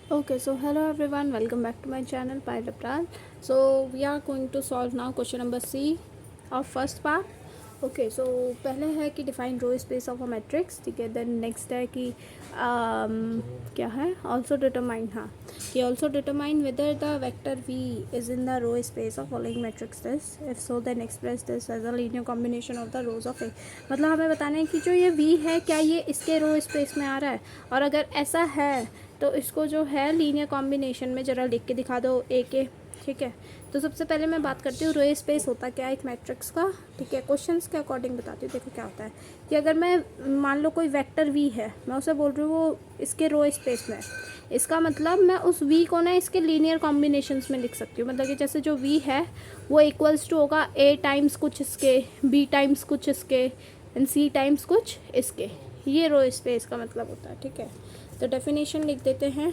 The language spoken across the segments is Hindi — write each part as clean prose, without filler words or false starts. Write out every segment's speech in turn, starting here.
Okay, so hello everyone, welcome back to my channel Pilot Pral. So we are going to solve now question number C of first part. Okay so पहले है कि define row space of a matrix, ठीक है. देन नेक्स्ट है कि क्या है, ऑल्सो डिटरमाइन, हाँ, कि also determine whether the vector v is in the row space of following matrix this, if so then express this as a linear combination of the rows of A. मतलब हमें बताना है कि जो ये वी है क्या ये इसके रो स्पेस में आ रहा है, और अगर ऐसा है तो इसको जो है लीनियर कॉम्बिनेशन में ज़रा लिख के दिखा दो ए के, ठीक है. तो सबसे पहले मैं बात करती हूँ रो स्पेस होता क्या है एक मैट्रिक्स का, ठीक है. क्वेश्चंस के अकॉर्डिंग बताती हूँ. देखो क्या होता है कि अगर मैं मान लो कोई वेक्टर वी है, मैं उसे बोल रही हूँ वो इसके रो स्पेस में, इसका मतलब मैं उस वी को ना इसके लीनियर कॉम्बिनेशंस में लिख सकती हूँ. मतलब कि जैसे जो वी है वो इक्वल्स टू होगा ए टाइम्स कुछ इसके, बी टाइम्स कुछ इसके, एंड सी टाइम्स कुछ इसके. ये रो स्पेस का मतलब होता है, ठीक है. तो डेफिनेशन लिख देते हैं,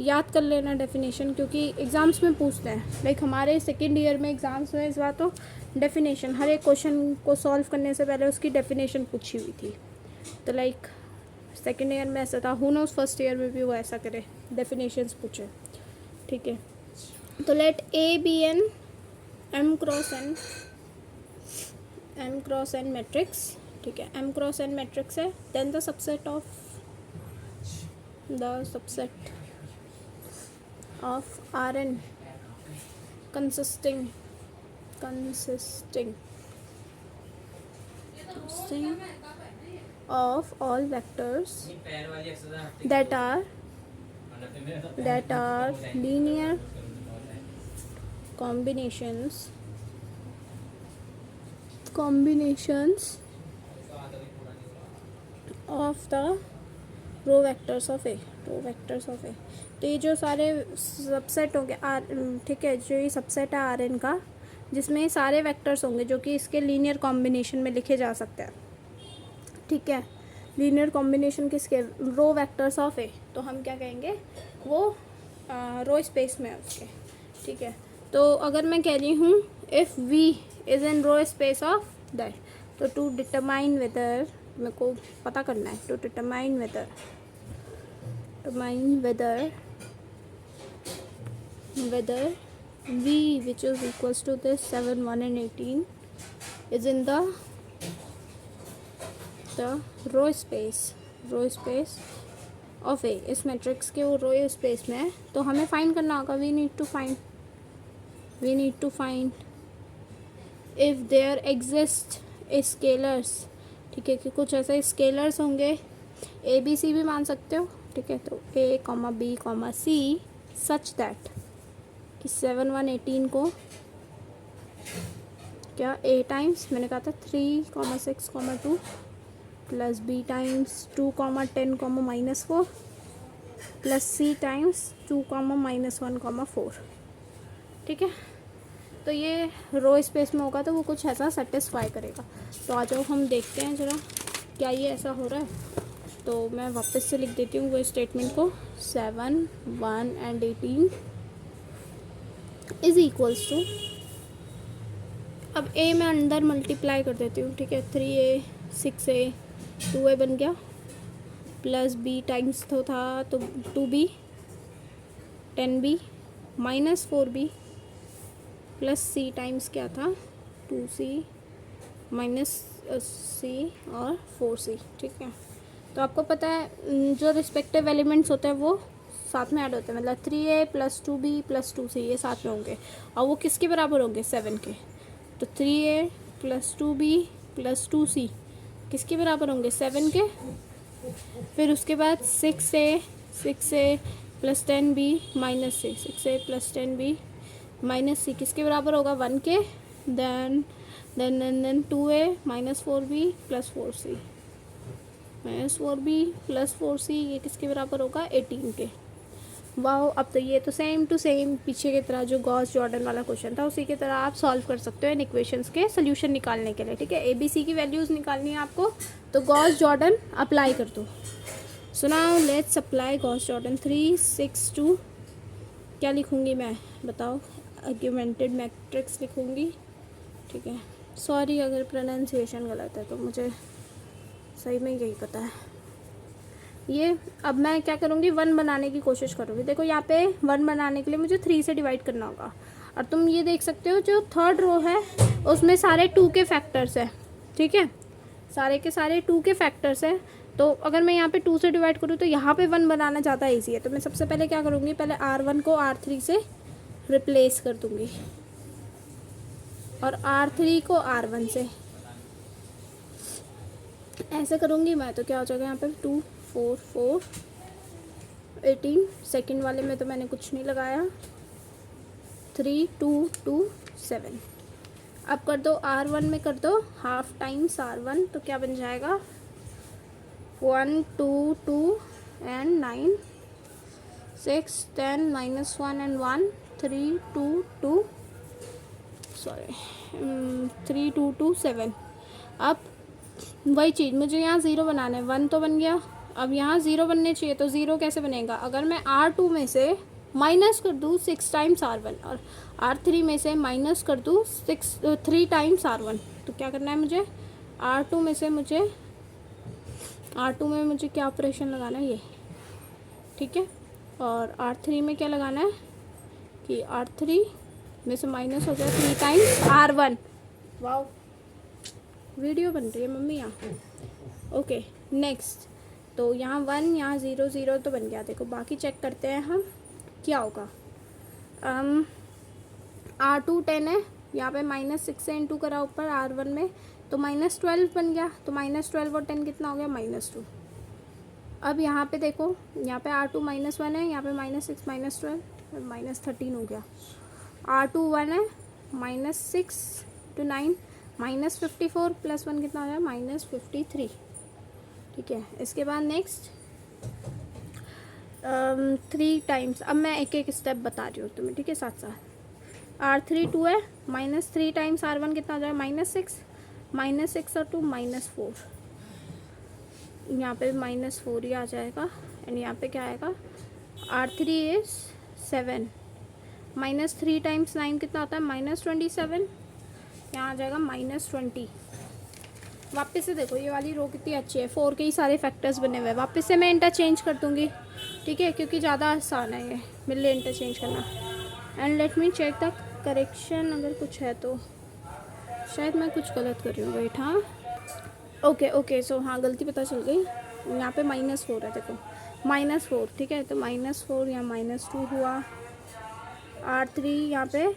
याद कर लेना डेफिनेशन, क्योंकि एग्ज़ाम्स में पूछते हैं. लाइक हमारे सेकेंड ईयर में एग्ज़ाम्स में इस बार तो डेफिनेशन हर एक क्वेश्चन को सॉल्व करने से पहले उसकी डेफिनेशन पूछी हुई थी. तो लाइक सेकेंड ईयर में ऐसा था, हु नोस फर्स्ट ईयर में भी वो ऐसा करे, डेफिनेशंस पूछे, ठीक है. तो let A be an m cross n matrix, ठीक है. एम क्रॉस एन मैट्रिक्स है. Then the subset of Rn consisting of all vectors that are linear combinations of the row vectors of A. तो ये जो सारे सबसेट होंगे आर, ठीक है, जो ये सबसेट है आर एन का, जिसमें सारे वेक्टर्स होंगे जो कि इसके लीनियर कॉम्बिनेशन में लिखे जा सकते हैं, ठीक है. लीनियर कॉम्बिनेशन किसके, रो वेक्टर्स ऑफ ए. तो हम क्या कहेंगे, वो रो स्पेस में है उसके, ठीक है. तो अगर मैं कह रही हूँ if v is in row space of that, तो टू डिटरमाइन वेदर, मेरे को पता करना है, to determine whether v which is equals to this 7 1 and 18 is in the row space of A. इस मैट्रिक्स के वो रो स्पेस में है. तो हमें फाइंड करना होगा, we need to find if there exist scalars, ठीक है, कि कुछ ऐसे स्केलर्स होंगे, ए बी सी भी मान सकते हो, ठीक है. तो A comma B comma C such that कि 7 1 18 को क्या ए टाइम्स, मैंने कहा था 3 6 2 प्लस बी टाइम्स 2 10 -4 प्लस सी टाइम्स 2 -1 4, ठीक है. तो ये रो स्पेस में होगा तो वो कुछ ऐसा सेटिस्फाई करेगा. तो आ जाओ हम देखते हैं ज़रा क्या ये ऐसा हो रहा है. तो मैं वापस से लिख देती हूँ वो स्टेटमेंट को, 7 1 and 18 इज़ इक्वल्स टू, अब ए मैं अंदर मल्टीप्लाई कर देती हूँ, ठीक है. 3a 6a 2a बन गया, प्लस बी टाइम्स तो था तो 2b 10b -4b प्लस सी टाइम्स क्या था 2c माइनस सी और 4c, ठीक है. तो आपको पता है जो रिस्पेक्टिव एलिमेंट्स होते हैं वो साथ में ऐड होते हैं, मतलब 3a + 2b + 2c ये साथ में होंगे, और वो किसके बराबर होंगे, 7 के. तो 3a + 2b + 2c किसके बराबर होंगे, 7 के. फिर उसके बाद 6a + 10b -c 6a + 10b -c किसके बराबर होगा, 1 के. Then 2a -4b + 4c -4b + 4c ये किसके बराबर होगा, 18 के. वाह, अब तो ये तो सेम टू सेम पीछे की तरह जो गॉस जॉर्डन वाला क्वेश्चन था उसी की तरह आप सॉल्व कर सकते हो इन इक्वेशंस के सोल्यूशन निकालने के लिए, ठीक है. ए बी सी की वैल्यूज़ निकालनी है आपको, तो गॉस जॉर्डन अप्लाई कर दो. So now let's apply Gauss Jordan. 3 6 2 क्या लिखूँगी मैं, बताओ, आर्ग्यूमेंटेड मैट्रिक्स लिखूँगी, ठीक है. सॉरी अगर प्रोनाउंसिएशन गलत है तो मुझे सही में यही पता है. ये अब मैं क्या करूँगी, 1 बनाने की कोशिश करूँगी। देखो यहाँ पे 1 बनाने के लिए मुझे 3 से डिवाइड करना होगा। और तुम ये देख सकते हो जो थर्ड रो है उसमें सारे 2 के फैक्टर्स है, ठीक है, सारे के सारे 2 के फैक्टर्स है। तो अगर मैं यहाँ पे 2 से डिवाइड करूँ तो यहाँ पे 1 बनाना ज़्यादा ईजी है। तो मैं सबसे पहले क्या करूँगी, पहले R1 को R3 से रिप्लेस कर दूँगी और R3 को R1 से, ऐसे करूँगी मैं। तो क्या हो जाएगा यहाँ पर 2 4 4 18, सेकेंड वाले में तो मैंने कुछ नहीं लगाया, 3 2 2 7। अब कर दो R1 में कर दो हाफ टाइम्स R1, तो क्या बन जाएगा 1 2 2 एंड 9 6 10 -1 एंड 1 3 2 2 3 2 2 7। अब वही चीज़ मुझे यहाँ 0 बनाना है, 1 तो बन गया, अब यहाँ 0 बनने चाहिए। तो 0 कैसे बनेगा, अगर मैं R2 में से माइनस कर दूँ 6 टाइम्स R1 और R3 में से माइनस कर दूँ 3 टाइम्स R1, तो क्या करना है मुझे, R2 में मुझे क्या ऑपरेशन लगाना है ये, ठीक है। और R3 में क्या लगाना है कि R3 में से माइनस हो गया 3 टाइम्स R1। वाओ, वीडियो बन रही है मम्मी यहाँ। ओके नेक्स्ट, तो यहाँ 1 यहाँ 0 0 तो बन गया। देखो बाकी चेक करते हैं हम क्या होगा। R2 10 है, यहाँ पे -6 से इंटू करा ऊपर R1 में, तो -12 बन गया। तो -12 और 10 कितना हो गया, -2। अब यहाँ पे देखो, यहाँ पे R2 -1 है, यहाँ पे -6 -12 -13 हो गया। R2 1 है, -6 to 9 -54 + 1 कितना हो गया, -53, ठीक है। इसके बाद नेक्स्ट 3 टाइम्स, अब मैं एक एक स्टेप बता रही हूँ तुम्हें, ठीक है, साथ साथ। R3 2 है, -3 टाइम्स R1 कितना हो जाएगा, -6 और 2 -4, यहाँ पे -4 ही आ जाएगा। एंड यहाँ पे क्या आएगा, R3 इज 7, -3 टाइम्स 9 कितना होता है, -27, यहाँ आ जाएगा -20। वापस से देखो ये वाली रो कितनी अच्छी है, 4 के ही सारे फैक्टर्स बने हुए हैं। वापस से मैं इंटरचेंज कर दूँगी, ठीक है, क्योंकि ज़्यादा आसान है ये मेरे लिए इंटरचेंज करना। And let me check the correction, अगर कुछ है तो शायद मैं कुछ गलत कर रही हूँ, वेट। हाँ ओके सो हाँ गलती पता चल गई, यहाँ पे -4 है, देखो -4, ठीक है। तो -4 यहाँ -2 हुआ। R3 यहाँ पे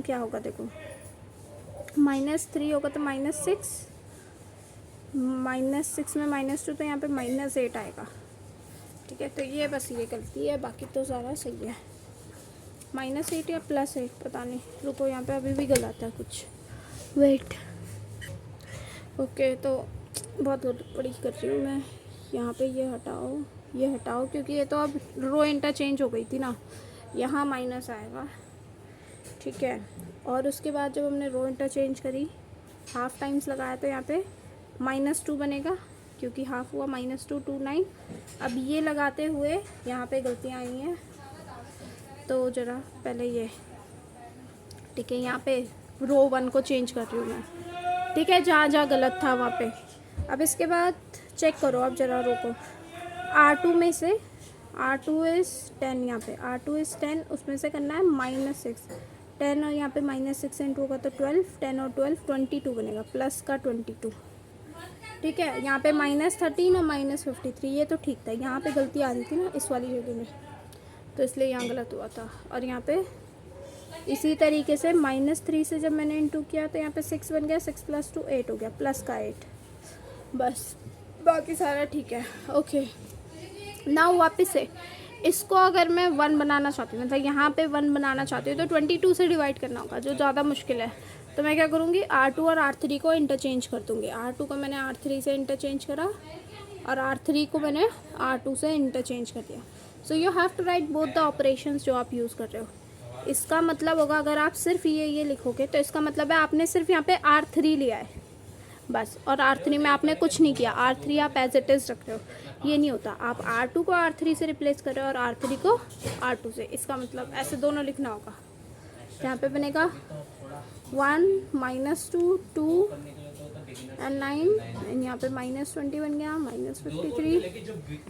क्या होगा, देखो -3 होगा तो -6, -6 में -2 तो यहाँ पे -8 आएगा, ठीक है। तो ये बस ये गलती है, बाकी तो सारा सही है। -8 या +8 पता नहीं, रुको यहाँ पे अभी भी गलत है कुछ, वेट। ओके तो बहुत बड़ी कर रही हूँ मैं, यहाँ पे ये हटाओ क्योंकि ये तो अब रो इंटरचेंज हो गई थी ना, यहाँ माइनस आएगा, ठीक है। और उसके बाद जब हमने रो इंटरचेंज करी, हाफ टाइम्स लगाया, तो यहाँ पे -2 बनेगा क्योंकि हाफ हुआ, -2 2 9। अब ये लगाते हुए यहाँ पे गलतियाँ आई हैं, तो ज़रा पहले ये, ठीक है, यहाँ पे रो 1 को चेंज कर रही हूँ मैं, ठीक है, जहाँ गलत था वहाँ पे। अब इसके बाद चेक करो, अब ज़रा रो को, R2 में से R2 इज़ 10, यहाँ पे R2 इज़ 10, उसमें से करना है -6, 10 और यहाँ पे -6 इंटू होगा तो 12, 10 और 12 22 बनेगा, प्लस का 22, ठीक है। यहाँ पे -13 और -53, ये तो ठीक था, यहाँ पे गलती आ रही थी ना इस वाली जगह में, तो इसलिए यहाँ गलत हुआ था। और यहाँ पे इसी तरीके से -3 से जब मैंने इंटू किया तो यहाँ पे 6 बन गया, 6 + 2 8 हो गया, प्लस का 8, बस बाकी सारा ठीक है। ओके नाउ वापस से इसको अगर मैं 1 बनाना चाहती हूँ, मतलब यहाँ पे 1 बनाना चाहती हूँ, तो 22 से डिवाइड करना होगा, जो ज़्यादा मुश्किल है। तो मैं क्या करूँगी, R2 और R3 को इंटरचेंज कर दूँगी। R2 को मैंने R3 से इंटरचेंज करा और R3 को मैंने R2 से इंटरचेंज कर दिया। So you have to write both the operations जो आप यूज़ कर रहे हो। इसका मतलब होगा, अगर आप सिर्फ ये लिखोगे तो इसका मतलब है आपने सिर्फ यहाँ पे R3 लिया है बस, और R3 में आपने कुछ नहीं किया, R3 आप एज इट इज़ रख रहे हो। ये नहीं होता, आप R2 को R3 से रिप्लेस कर रहे हो और R3 को R2 से, इसका मतलब ऐसे दोनों लिखना होगा। यहाँ पे बनेगा 1 -2 2 एंड 9 एंड यहाँ पे -20 बन गया, -53,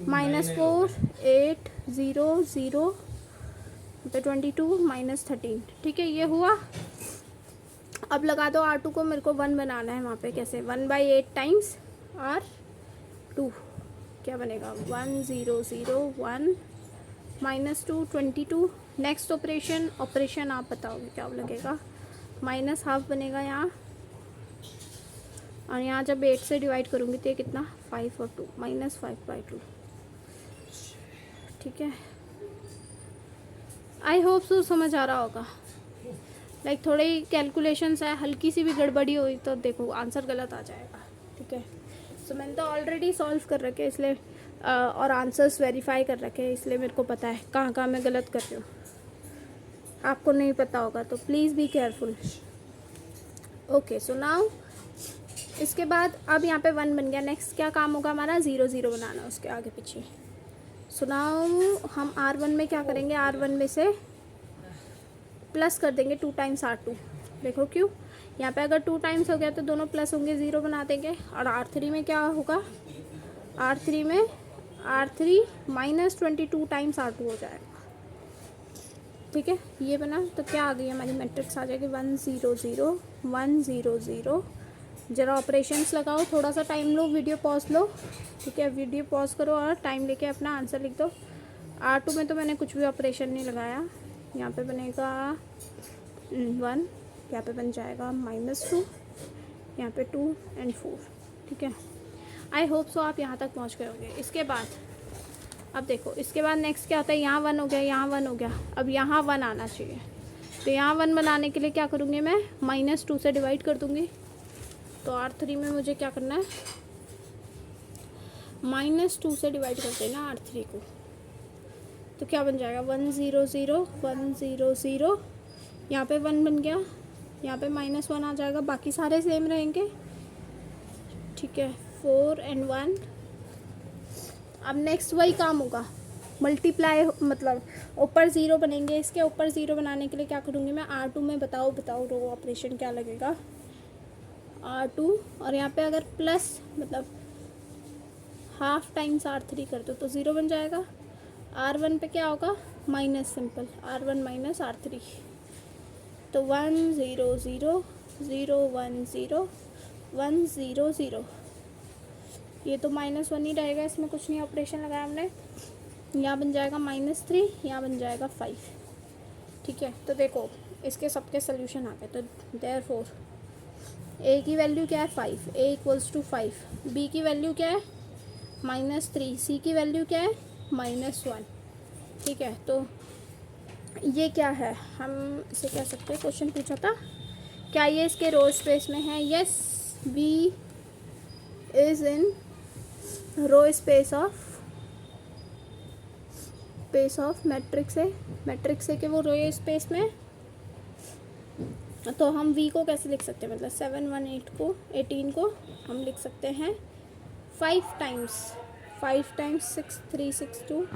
-4, 8, 0, 0, यहाँ पे 22, -13। ठीक है, ये हुआ। अब लगा दो R2 को, मेरे को 1 बनाना है वहाँ पे। कैसे? 1/8 टाइम्स R2 क्या बनेगा? 1, 0, 0, 1, -2, 22। नेक्स्ट ऑपरेशन आप बताओगे क्या लगेगा? -12 बनेगा यहाँ, और यहाँ जब 8 से डिवाइड करूँगी तो ये कितना? 5 और 2, -5/2। ठीक है, आई होप सो समझ आ रहा होगा। लाइक थोड़ी कैलकुलेशंस है, हल्की सी भी गड़बड़ी हुई तो देखो आंसर गलत आ जाएगा। ठीक है, सो मैंने तो ऑलरेडी सॉल्व कर रखे इसलिए और आंसर्स वेरीफाई कर रखे हैं, इसलिए मेरे को पता है कहाँ कहाँ मैं गलत कर रही हूँ। आपको नहीं पता होगा तो please be careful. Okay, so now इसके बाद अब यहाँ पे 1 बन गया। नेक्स्ट क्या काम होगा हमारा? 0, 0 बनाना उसके आगे पीछे। सो नाउ हम R1 में क्या करेंगे? R1 में से प्लस कर देंगे 2 टाइम्स R2। देखो क्यों? यहाँ पे अगर 2 टाइम्स हो गया तो दोनों प्लस होंगे, 0 बना देंगे। और R3 में क्या होगा? R3 में R3 -22 टाइम्स R2 हो जाएगा। ठीक है, ये बना तो क्या आ गई हमारी मैट्रिक्स? आ जाएगी 1, 0, 0, 1, 0, 0। ज़रा ऑपरेशंस लगाओ, थोड़ा सा टाइम लो, वीडियो पॉज लो। ठीक है, वीडियो पॉज करो और टाइम लेके अपना आंसर लिख दो। R2 में तो मैंने कुछ भी ऑपरेशन नहीं लगाया। यहाँ पे बनेगा 1, यहाँ पे बन जाएगा -2, यहाँ पे 2 एंड 4। ठीक है, आई होप सो आप यहाँ तक पहुँच गए होंगे। इसके बाद अब देखो, इसके बाद नेक्स्ट क्या होता है? यहाँ 1 हो गया, यहाँ 1 हो गया, अब यहाँ 1 आना चाहिए। तो यहाँ 1 बनाने के लिए क्या करूँगी मैं? -2 से डिवाइड कर दूँगी। तो R3 में मुझे क्या करना है? -2 से डिवाइड कर देना R3 को। तो क्या बन जाएगा? 1, 0, 0, 1, 0, 0, यहाँ पे 1 बन गया, यहाँ पे -1 आ जाएगा, बाकी सारे सेम रहेंगे। ठीक है, 4 एंड 1। अब नेक्स्ट वही काम होगा, मल्टीप्लाई, मतलब ऊपर 0 बनेंगे। इसके ऊपर 0 बनाने के लिए क्या करूँगी मैं? R2 में बताओ रो ऑपरेशन क्या लगेगा? R2 और यहाँ पे अगर प्लस मतलब हाफ टाइम्स R3 कर दो तो 0 बन जाएगा। R1 पे क्या होगा? Minus, simple, R1 - R3। तो 1, 0, 0, 0, 1, 0, 1, 0, 0। ये तो -1 ही रहेगा, इसमें कुछ नहीं ऑपरेशन लगाया हमने। यहाँ बन जाएगा -3, यहाँ बन जाएगा 5। ठीक है, तो देखो इसके सबके सोल्यूशन आ गए। तो देयरफॉर A की वैल्यू क्या है? 5, A = 5। B की वैल्यू क्या है? -3। C की वैल्यू क्या है? -1। ठीक है, तो ये क्या है? हम इसे कह सकते हैं, क्वेश्चन पूछा था क्या ये इसके रो स्पेस में है? Yes, B is in row space of matrix A के वो रो स्पेस में। तो हम V को कैसे लिख सकते हैं? मतलब 7, 1, 8 को 18 को हम लिख सकते हैं 5 times 6, 3, 6, 2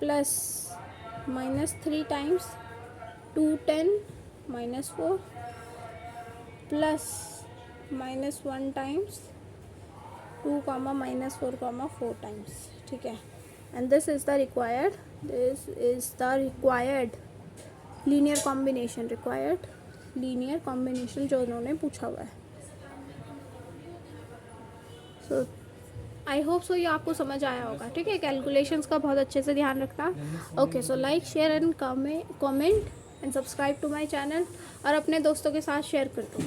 plus -3 times 2, 10, -4 plus -1 times 2, -4, 4 times. ठीक है, and this is the required linear combination जो उन्होंने पूछा हुआ है। सो आई होप सो ये आपको समझ आया होगा। ठीक है, कैलकुलेशंस का बहुत अच्छे से ध्यान रखना। Okay, so like, share and comment and subscribe to my channel, और अपने दोस्तों के साथ शेयर कर दो।